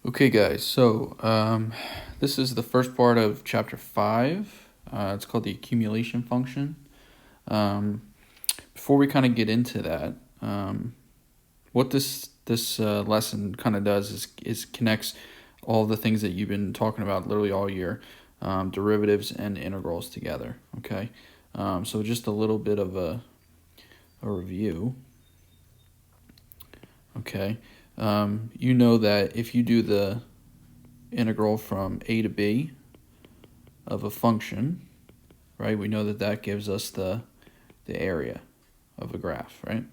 Okay, guys, so this is the first part of chapter 5. It's called the accumulation function. Before we kind of get into that, what this lesson kind of does is connects all the things that you've been talking about literally all year, derivatives and integrals together. Okay, so just a little bit of a review. Okay, you know that if you do the integral from a to b of a function, right, we know that that gives us the area of a graph, right?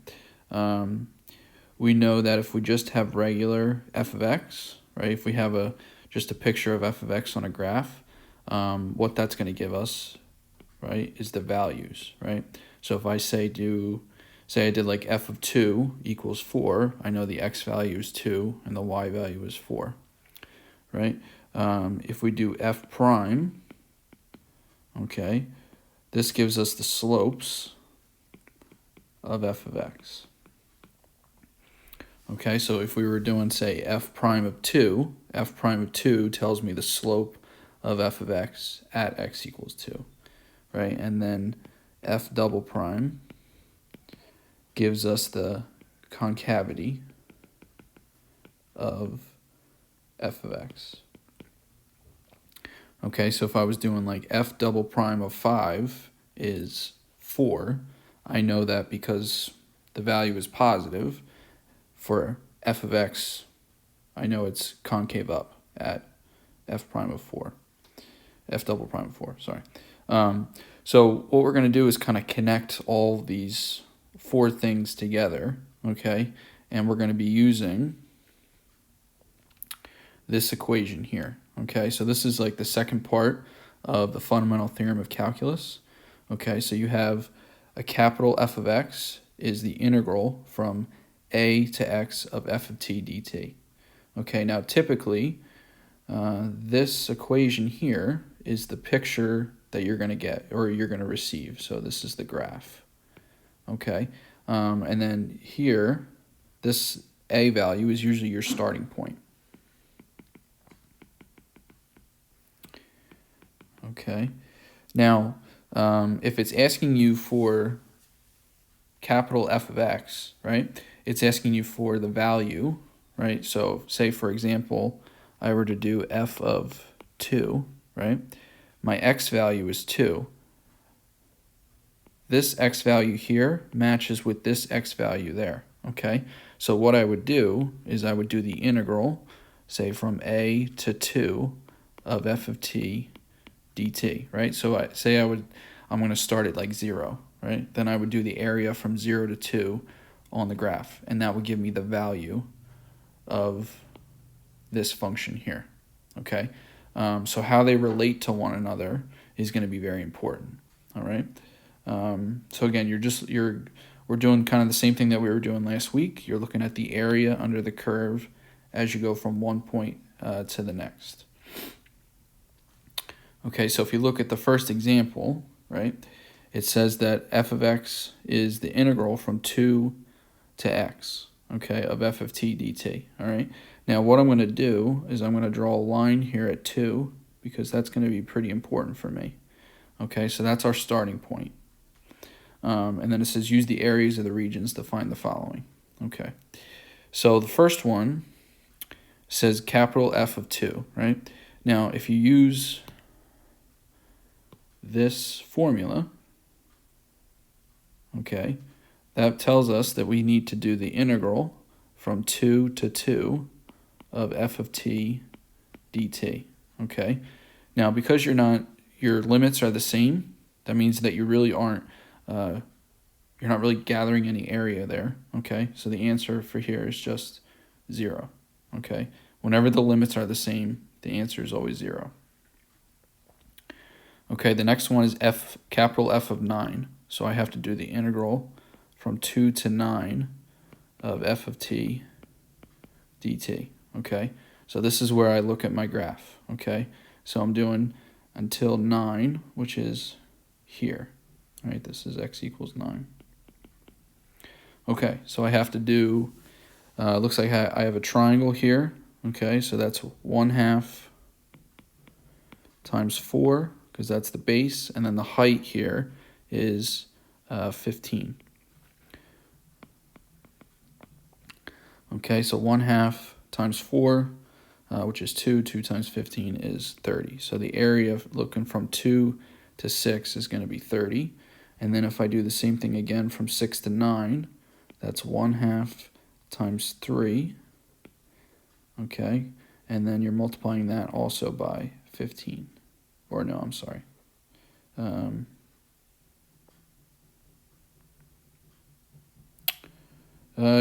We know that if we just have regular f of x, right, if we have just a picture of f of x on a graph, what that's going to give us, right, is the values, right? So if I say I did like f of 2 equals 4, I know the x value is 2 and the y value is 4, right? If we do f prime, okay, this gives us the slopes of f of x. Okay, so if we were doing, say, f prime of 2 tells me the slope of f of x at x equals 2, right? And then f double prime gives us the concavity of f of x. Okay, so if I was doing like f double prime of 5 is 4, I know that because the value is positive, for f of x, I know it's concave up at f prime of 4. F double prime of 4, sorry. So what we're going to do is kind of connect all these 4 things together, okay? And we're going to be using this equation here, okay? So this is like the second part of the Fundamental Theorem of Calculus, okay? So you have a capital F of x is the integral from a to x of f of t dt. Okay, now typically, this equation here is the picture that you're going to get, or you're going to receive. So this is the graph. Okay, and then here, this a value is usually your starting point. Okay, now, if it's asking you for capital F of x, right, it's asking you for the value, right? So say, for example, I were to do f of 2, right? My x value is 2. This x value here matches with this x value there, okay? So what I would do is I would do the integral, say, from a to 2 of f of t dt, right? So I'm going to start at like 0, right? Then I would do the area from 0 to 2 on the graph, and that would give me the value of this function here, okay? So how they relate to one another is going to be very important, all right? So again, we're doing kind of the same thing that we were doing last week. You're looking at the area under the curve as you go from one point to the next. Okay, so if you look at the first example, right, it says that f of x is the integral from 2 to x, okay, of f of t dt, all right? Now what I'm going to do is I'm going to draw a line here at 2 because that's going to be pretty important for me. Okay, so that's our starting point. And then it says use the areas of the regions to find the following. Okay, so the first one says capital F of 2, right? Now if you use this formula, okay, that tells us that we need to do the integral from 2 to 2 of f of t dt, okay? Now, because your limits are the same, that means that you really aren't, you're not really gathering any area there, okay? So the answer for here is just 0, okay? Whenever the limits are the same, the answer is always 0. Okay, the next one is capital F of 9. So I have to do the integral from 2 to 9 of f of t dt, okay? So this is where I look at my graph, okay? So I'm doing until 9, which is here, right? This is x equals 9. Okay, so I have to do, looks like I have a triangle here, Okay, so that's 1/2 times 4, because that's the base, and then the height here is 15. Okay, so 1/2 times 4, which is 2. 2 times 15 is 30. So the area looking from 2 to 6 is going to be 30. And then if I do the same thing again from 6 to 9, that's 1/2 times 3. Okay, and then you're multiplying that also by 15. Or no, I'm sorry.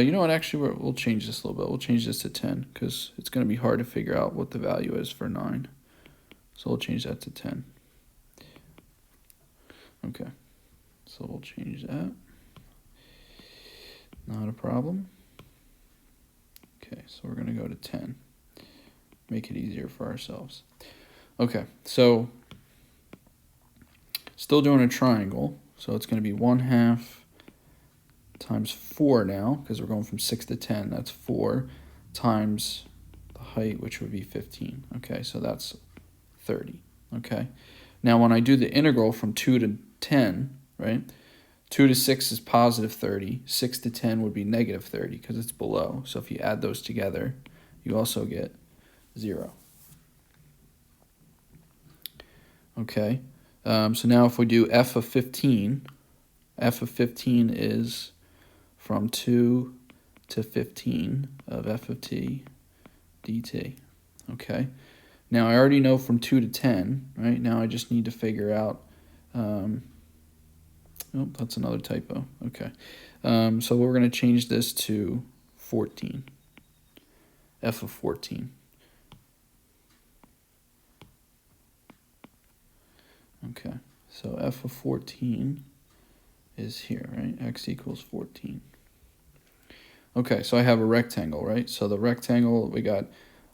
You know what, actually, we'll change this a little bit. We'll change this to 10, because it's going to be hard to figure out what the value is for 9. So we'll change that to 10. Okay, so we'll change that. Not a problem. Okay, so we're going to go to 10. Make it easier for ourselves. Okay, so still doing a triangle. So it's going to be 1/2 times 4 now, because we're going from 6 to 10. That's 4 times the height, which would be 15. Okay, so that's 30. Okay, now when I do the integral from 2 to 10, right, 2 to 6 is positive 30. 6 to 10 would be negative 30, because it's below. So if you add those together, you also get 0. Okay, so now if we do f of 15, f of 15 is from 2 to 15 of f of t dt. Okay, now I already know from 2 to 10, right? Now I just need to figure out, oh, that's another typo. Okay, so we're going to change this to 14, f of 14. Okay, so f of 14 is here, right? X equals 14. Okay, so I have a rectangle, right? So the rectangle, we got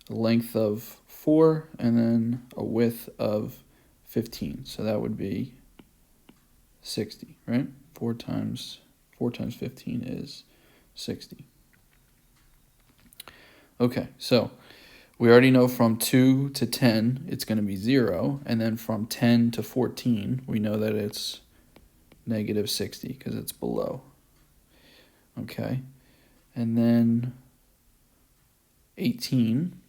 a length of 4 and then a width of 15. So that would be 60, right? 4 times 15 is 60. Okay, so we already know from 2 to 10, it's going to be 0. And then from 10 to 14, we know that it's negative 60, because it's below. Okay, and then 18.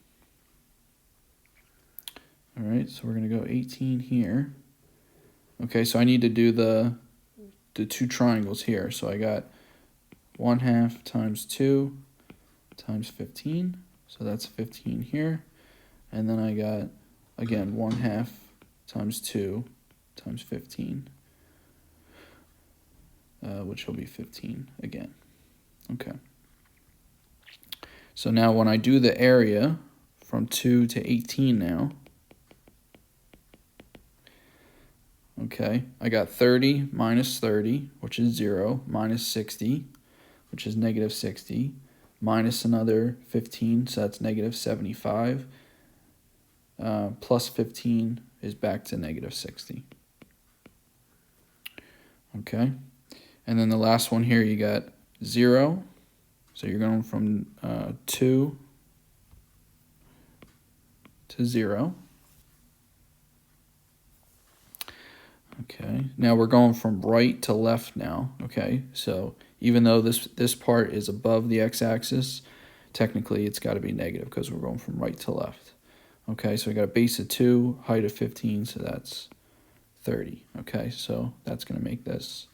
All right, so we're going to go 18 here. Okay, so I need to do the two triangles here. So I got 1/2 times 2 times 15. So that's 15 here. And then I got, again, 1/2 times 2 times 15, which will be 15 again. Okay. So now when I do the area from 2 to 18 now, okay, I got 30 minus 30, which is 0, minus 60, which is negative 60, minus another 15, so that's negative 75, plus 15 is back to negative 60. Okay, and then the last one here, you got 0, so you're going from 2 to 0. Okay, now we're going from right to left now. Okay, so even though this part is above the x-axis, technically it's got to be negative because we're going from right to left. Okay, so we got a base of 2, height of 15, so that's 30. Okay, so that's going to make this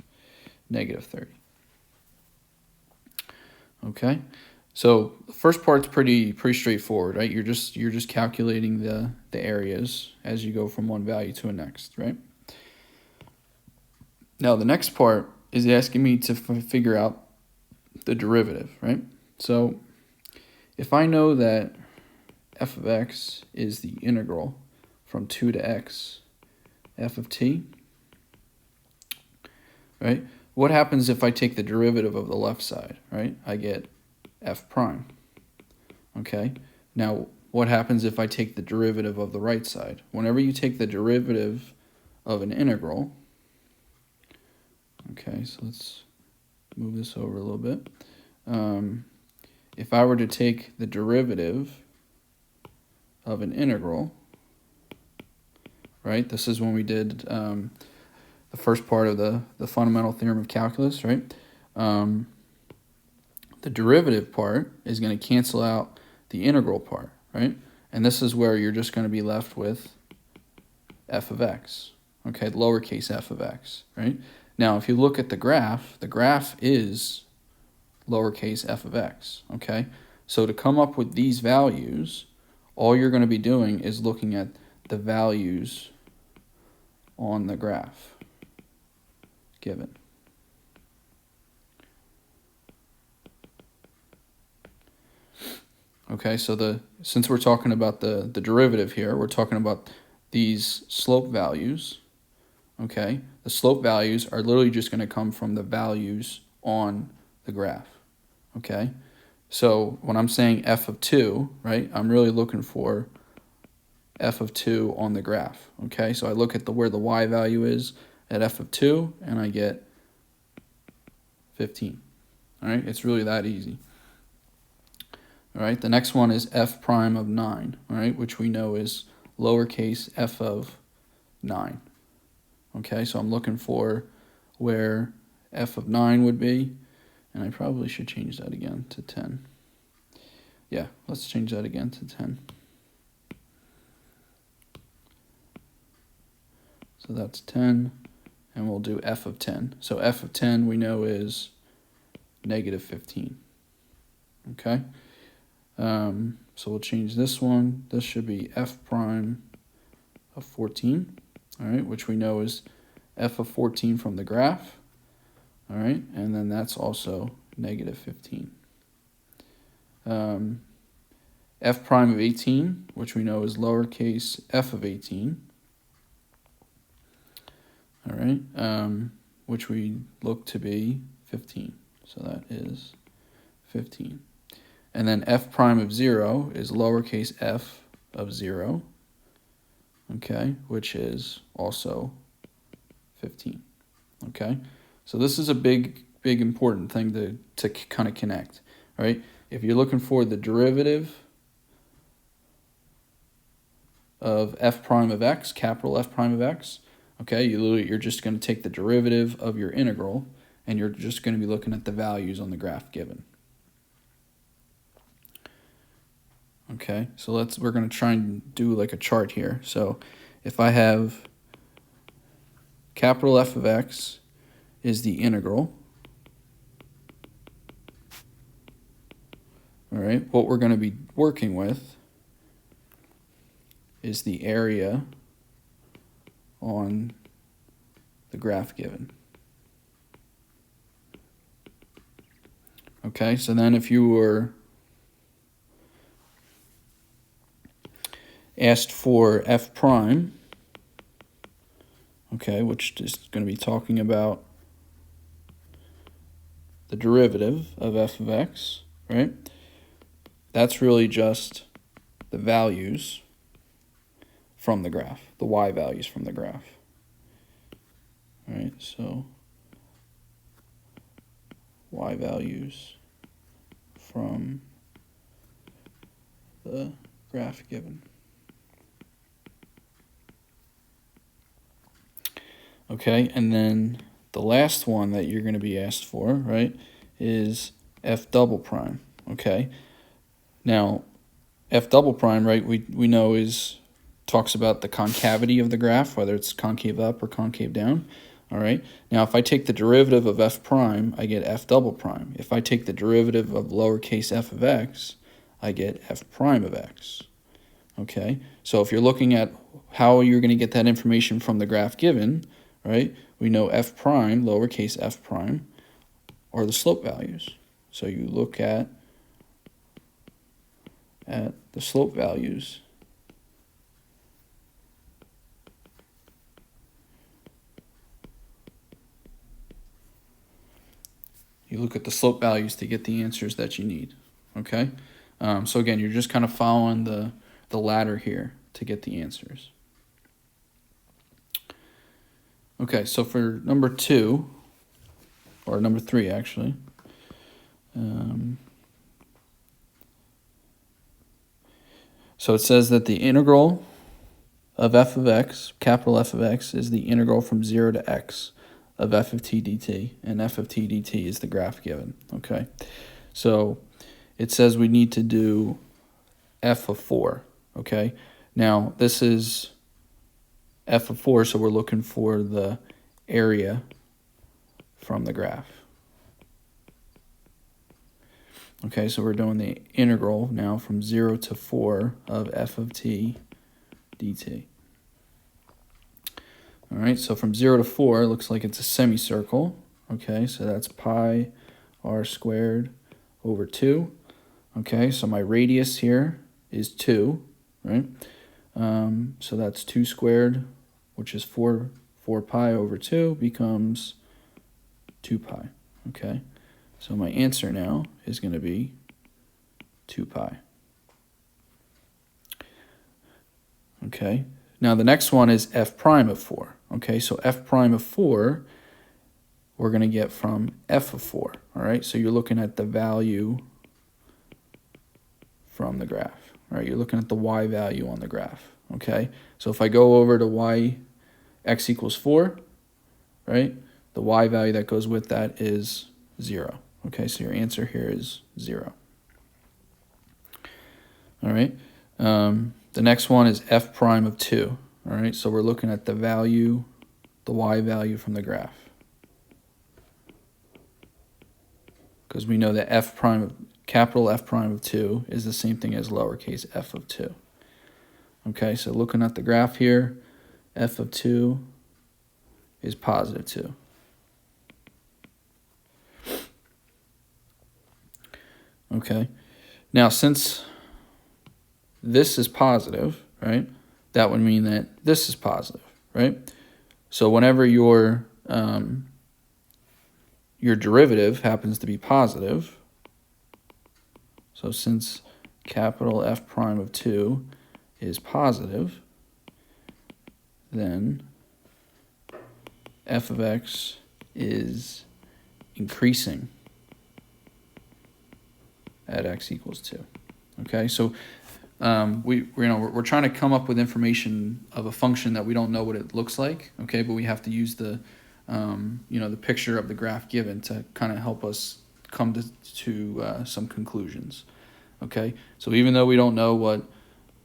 negative 30. Okay, so the first part's pretty straightforward, right? You're just calculating the areas as you go from one value to the next, right? Now the next part is asking me to figure out the derivative, right? So if I know that f of x is the integral from 2 to x, f of t, right? What happens if I take the derivative of the left side, right? I get f prime, okay? Now, what happens if I take the derivative of the right side? Whenever you take the derivative of an integral, okay, so let's move this over a little bit. If I were to take the derivative of an integral, right? This is when we did the first part of the Fundamental Theorem of Calculus, right? The derivative part is going to cancel out the integral part, right? And this is where you're just going to be left with f of x, okay, lowercase f of x, right? Now, if you look at the graph is lowercase f of x, okay? So to come up with these values, all you're going to be doing is looking at the values on the graph given. Okay, so since we're talking about the derivative here, we're talking about these slope values, okay? The slope values are literally just going to come from the values on the graph, okay? So when I'm saying f of 2, right, I'm really looking for f of 2 on the graph, okay? So I look at where the y value is at f of 2, and I get 15, all right? It's really that easy. All right, the next one is f prime of 9, all right, which we know is lowercase f of 9. Okay, so I'm looking for where f of 9 would be, and I probably should change that again to 10. Yeah, let's change that again to 10. So that's 10, and we'll do f of 10. So f of 10 we know is negative 15. Okay? So we'll change this one. This should be f prime of 14, all right, which we know is f of 14 from the graph, all right, and then that's also negative 15. F prime of 18, which we know is lowercase f of 18, all right, which we look to be 15, so that is 15. And then f prime of 0 is lowercase f of 0, okay, which is also 15, okay? So this is a big important thing to kind of connect, right? If you're looking for the derivative of f prime of x, capital F prime of x, okay, you're just going to take the derivative of your integral, and you're just going to be looking at the values on the graph given. Okay, so we're going to try and do like a chart here. So if I have capital F of x is the integral, all right, what we're going to be working with is the area on the graph given. Okay, so then if you were asked for f prime, okay, which is going to be talking about the derivative of f of x, right? That's really just the values from the graph, the y values from the graph. All right, so y values from the graph given. Okay, and then the last one that you're going to be asked for, right, is f double prime, okay? Now, f double prime, right, we know talks about the concavity of the graph, whether it's concave up or concave down, all right? Now, if I take the derivative of f prime, I get f double prime. If I take the derivative of lowercase f of x, I get f prime of x, okay? So if you're looking at how you're going to get that information from the graph given, right, we know f prime, lowercase f prime, are the slope values. So you look at the slope values. You look at the slope values to get the answers that you need, okay? So again, you're just kind of following the ladder here to get the answers. Okay, so for number 2, or number 3 actually, So it says that the integral of f of x, capital F of x, is the integral from 0 to x of f of t dt, and f of t dt is the graph given, okay? So it says we need to do f of 4, okay? Now, this is f of 4, so we're looking for the area from the graph. Okay, so we're doing the integral now from 0 to 4 of f of t dt. All right, so from 0 to 4, it looks like it's a semicircle. Okay, so that's pi r squared over 2. Okay, so my radius here is 2, right? So that's 2 squared, which is 4 pi over 2 becomes 2 pi. Okay, so my answer now is going to be 2 pi. Okay, now the next one is f prime of 4. Okay, so f prime of 4, we're going to get from f of 4. All right, so you're looking at the value from the graph. All right, you're looking at the y value on the graph. Okay, so if I go over to y, x equals 4, right, the y value that goes with that is 0. Okay, so your answer here is 0. All right, the next one is f prime of 2. All right, so we're looking at the value, the y value from the graph. Because we know that f prime of, capital F prime of 2 is the same thing as lowercase f of 2. Okay, so looking at the graph here, f of 2 is positive 2. Okay, now since this is positive, right, that would mean that this is positive, right? So whenever your derivative happens to be positive, so since capital F prime of 2 is positive, then f of x is increasing at x equals 2. Okay, so we're trying to come up with information of a function that we don't know what it looks like. Okay, but we have to use the the picture of the graph given to kind of help us come to some conclusions. Okay, so even though we don't know what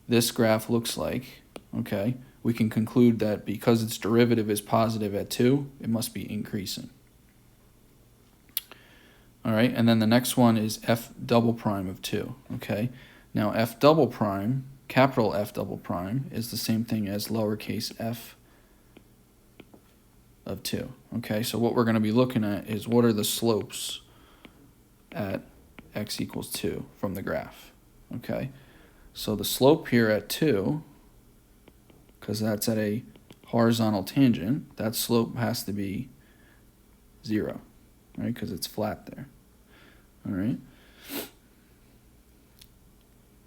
this graph looks like, okay, we can conclude that because its derivative is positive at 2, it must be increasing. All right, and then the next one is f double prime of 2. Okay, now f double prime, capital F double prime, is the same thing as lowercase f of 2. Okay, so what we're going to be looking at is what are the slopes at x equals 2 from the graph. Okay, so the slope here at 2, because that's at a horizontal tangent, that slope has to be 0, right, because it's flat there. All right.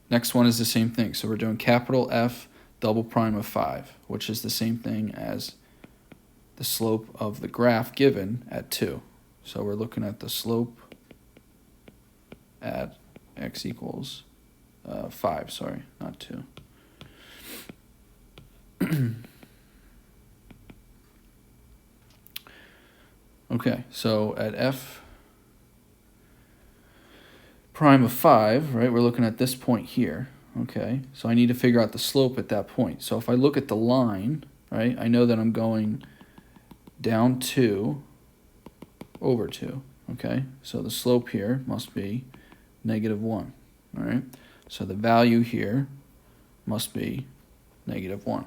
Next one is the same thing. So we're doing capital F double prime of 5, which is the same thing as the slope of the graph given at 2. So we're looking at the slope at x equals 5, sorry, not 2. Okay, so at f prime of 5, right, we're looking at this point here. Okay, so I need to figure out the slope at that point. So if I look at the line, right, I know that I'm going down 2 over 2. Okay, so the slope here must be -1. All right, so the value here must be -1.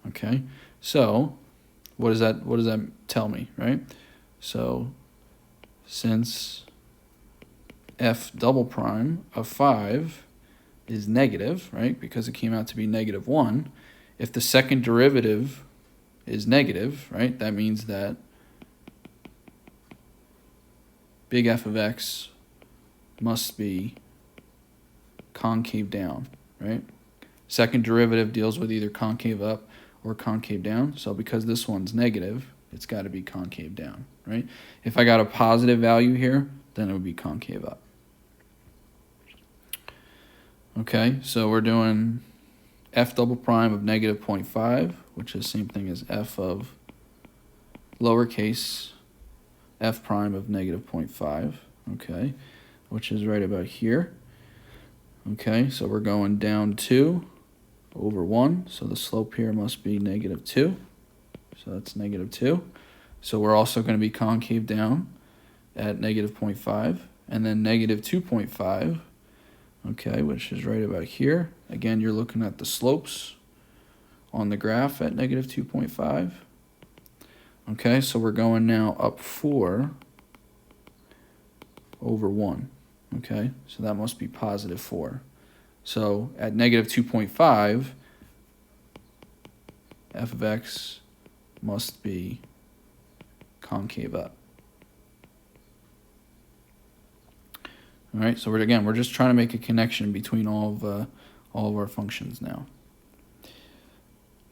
Okay, so what does that tell me, right? So since f double prime of 5 is negative, right, because it came out to be -1, if the second derivative is negative, right, that means that big F of x must be concave down, right? Second derivative deals with either concave up or concave down, so because this one's negative, it's got to be concave down, right? If I got a positive value here, then it would be concave up. Okay, so we're doing f double prime of negative 0.5, which is the same thing as f of lowercase f prime of negative 0.5, okay, which is right about here. Okay, so we're going down 2 over 1, so the slope here must be negative 2, so that's negative 2. So we're also going to be concave down at negative 0.5, and then negative 2.5, okay, which is right about here. Again, you're looking at the slopes on the graph at negative 2.5. Okay, so we're going now up 4 over 1. Okay, so that must be positive 4. So at negative 2.5, f of x must be concave up. All right, so we're just trying to make a connection between all of our functions now.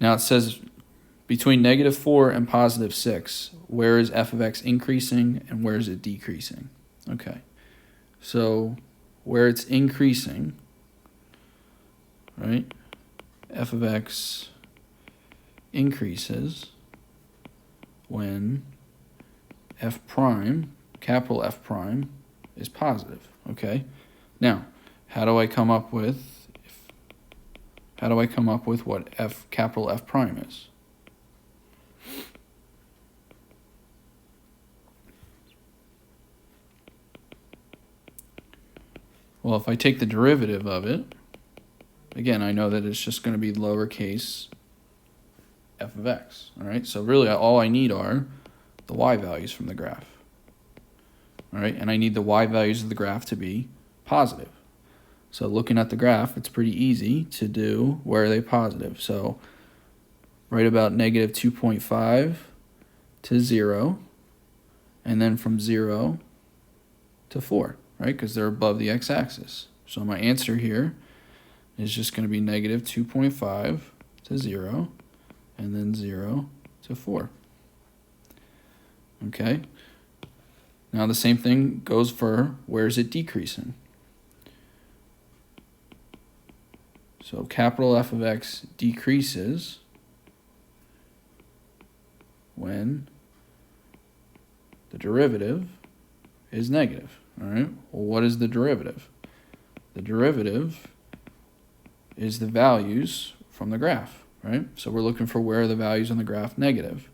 Now it says between negative 4 and positive 6, where is f of x increasing and where is it decreasing? Okay, so where it's increasing, right, f of x increases when f prime, capital F prime, is positive. Okay, now how do I come up with what capital F prime is? Well, if I take the derivative of it, again, I know that it's just going to be lowercase f of x. All right, so really all I need are the y values from the graph. All right, and I need the y values of the graph to be positive. So looking at the graph, it's pretty easy to do where are they positive. So right about negative 2.5 to 0, and then from 0 to 4, right, because they're above the x-axis. So my answer here is just going to be negative 2.5 to 0, and then 0 to 4. Okay. Now the same thing goes for where is it decreasing. So capital F of x decreases when the derivative is negative. All right. Well, what is the derivative? The derivative is the values from the graph, right? So we're looking for where are the values on the graph negative.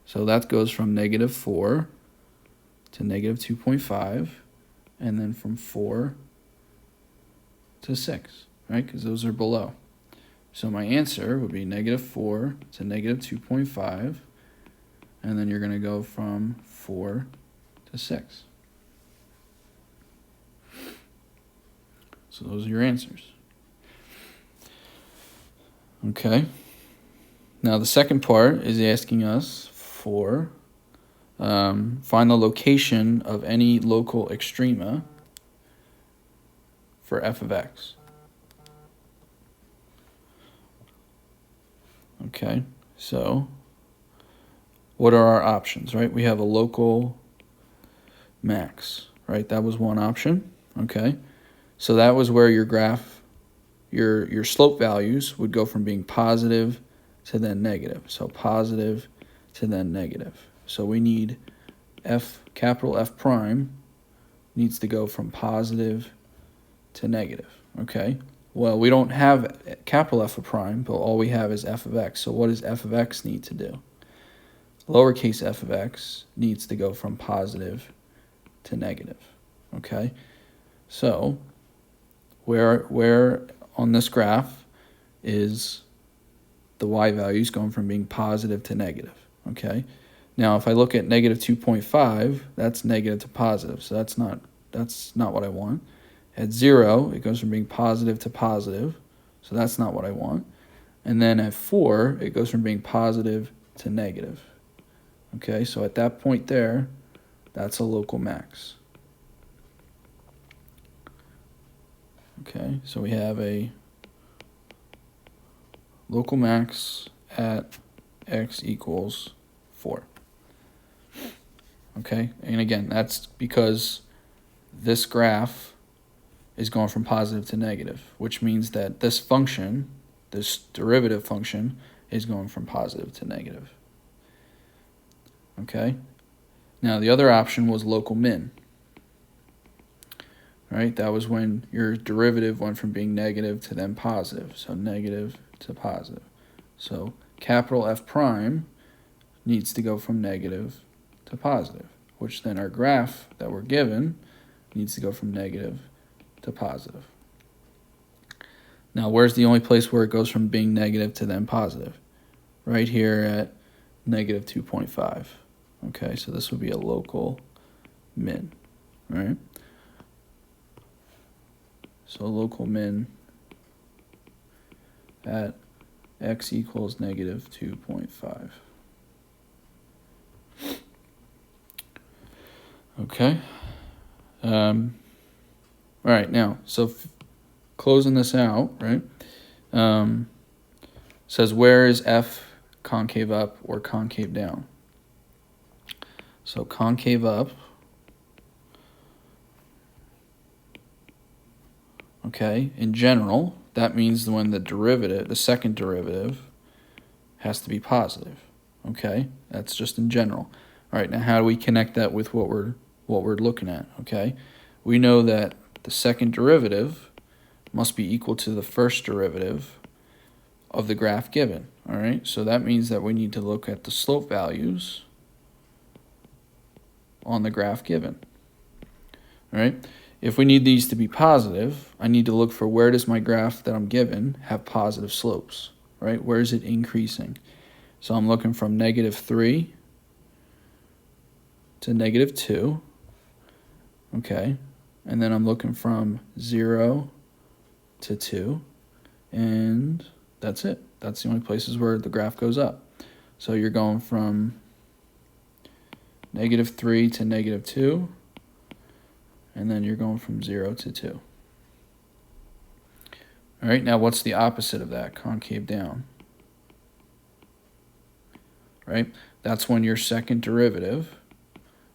So that goes from negative 4 to negative 2.5, and then from 4 to 6, right? Because those are below. So my answer would be negative 4 to negative 2.5, and then you're going to go from 4 to 6. So those are your answers. Okay. Now the second part is asking us for find the location of any local extrema for f of x. Okay, so what are our options, right? We have a local max, right? That was one option, okay? So that was where your graph, your slope values would go from being positive to then negative. So positive to then negative. So we need capital F prime needs to go from positive to negative, okay? Well, we don't have capital F of prime, but all we have is f of x. So what does f of x need to do? Lowercase f of x needs to go from positive to negative, okay? So where on this graph is the y values going from being positive to negative, okay? Now, if I look at negative 2.5, that's negative to positive, so that's not what I want. At 0, it goes from being positive to positive, so that's not what I want. And then at 4, it goes from being positive to negative. Okay, so at that point there, that's a local max. Okay, so we have a local max at x equals 4. Okay, and again, that's because this graph is going from positive to negative, which means that this function, this derivative function, is going from positive to negative. Okay? Now, the other option was local min. Right? That was when your derivative went from being negative to then positive. So negative to positive. So capital F prime needs to go from negative to positive, which then our graph that we're given needs to go from negative to positive. Now, where's the only place where it goes from being negative to then positive? Right here at negative 2.5. Okay, so this would be a local min, right? So local min at x equals negative 2.5. Okay. All right, now, so closing this out, right? Says where is f concave up or concave down? So concave up, okay, in general, that means when the derivative, the second derivative, has to be positive, okay? That's just in general. All right, now how do we connect that with what we're looking at, okay? We know that the second derivative must be equal to the first derivative of the graph given, all right? So that means that we need to look at the slope values on the graph given, all right? If we need these to be positive, I need to look for where does my graph that I'm given have positive slopes, right? Where is it increasing? So I'm looking from negative 3 to negative 2, okay? And then I'm looking from 0 to 2, and that's it. That's the only places where the graph goes up. So you're going from negative 3 to negative 2, and then you're going from 0 to 2. All right, now what's the opposite of that? Concave down. Right? That's when your second derivative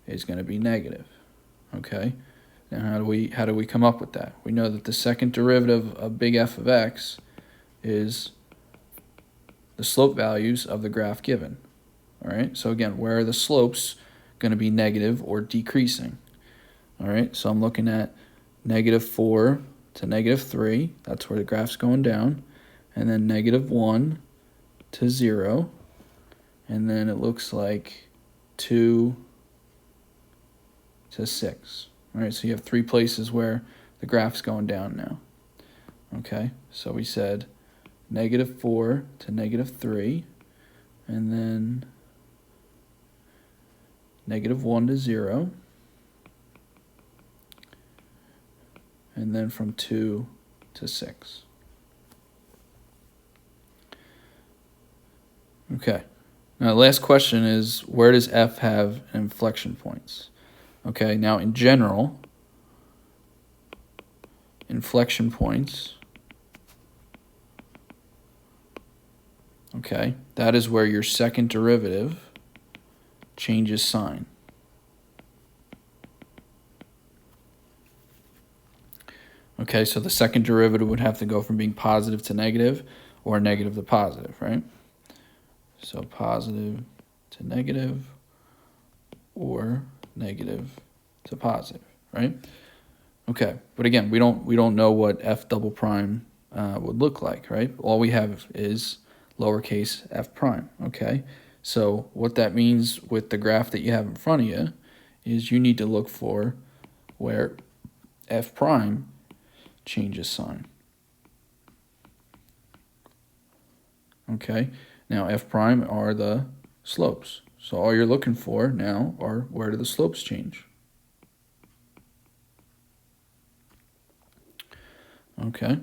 is going to be negative. Okay? Now how do we come up with that? We know that the second derivative of big F of x is the slope values of the graph given. All right? So again, where are the slopes going to be negative or decreasing? All right? So I'm looking at negative 4 to negative 3. That's where the graph's going down. And then negative 1 to 0. And then it looks like 2 to 6. All right, so you have 3 places where the graph's going down now. Okay, so we said negative 4 to negative 3, and then negative 1 to 0, and then from 2 to 6. Okay, now the last question is, where does f have inflection points? Okay, now in general, inflection points, okay, that is where your second derivative changes sign. Okay, so the second derivative would have to go from being positive to negative or negative to positive, right? So positive to negative or negative to positive, right? Okay, but again, we don't know what f double prime would look like, right? All we have is lowercase f prime, okay? So what that means with the graph that you have in front of you is you need to look for where f prime changes sign. Okay, now f prime are the slopes. So all you're looking for now are where do the slopes change. Okay,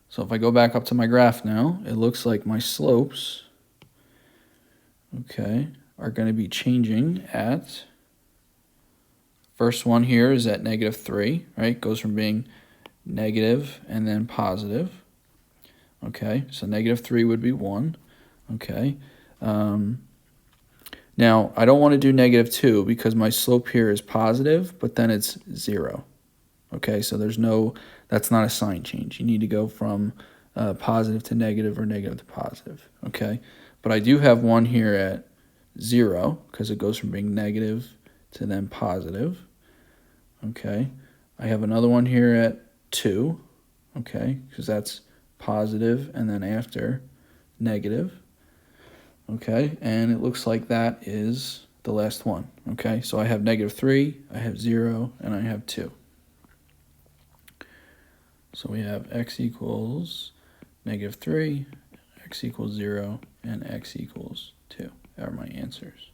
so if I go back up to my graph now, it looks like my slopes, okay, are going to be changing at, first one here is at negative 3, right? Goes from being negative and then positive. Okay, so negative 3 would be 1. Okay. Now, I don't want to do negative 2 because my slope here is positive, but then it's 0. Okay, so that's not a sign change. You need to go from positive to negative or negative to positive. Okay, but I do have one here at 0 because it goes from being negative to then positive. Okay, I have another one here at 2. Okay, because that's positive and then after negative. Okay, and it looks like that is the last one. Okay, so I have -3, I have 0, and I have 2. So we have x equals -3, x equals 0, and x equals 2 are my answers.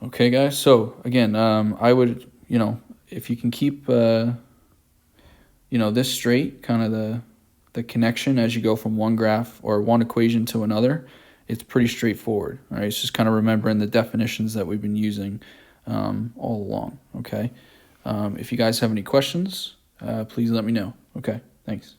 Okay, guys, so again, I would, if you can keep, this straight, kind of the connection as you go from one graph or one equation to another, it's pretty straightforward. All right, it's just kind of remembering the definitions that we've been using all along. Okay, if you guys have any questions, please let me know. Okay, thanks.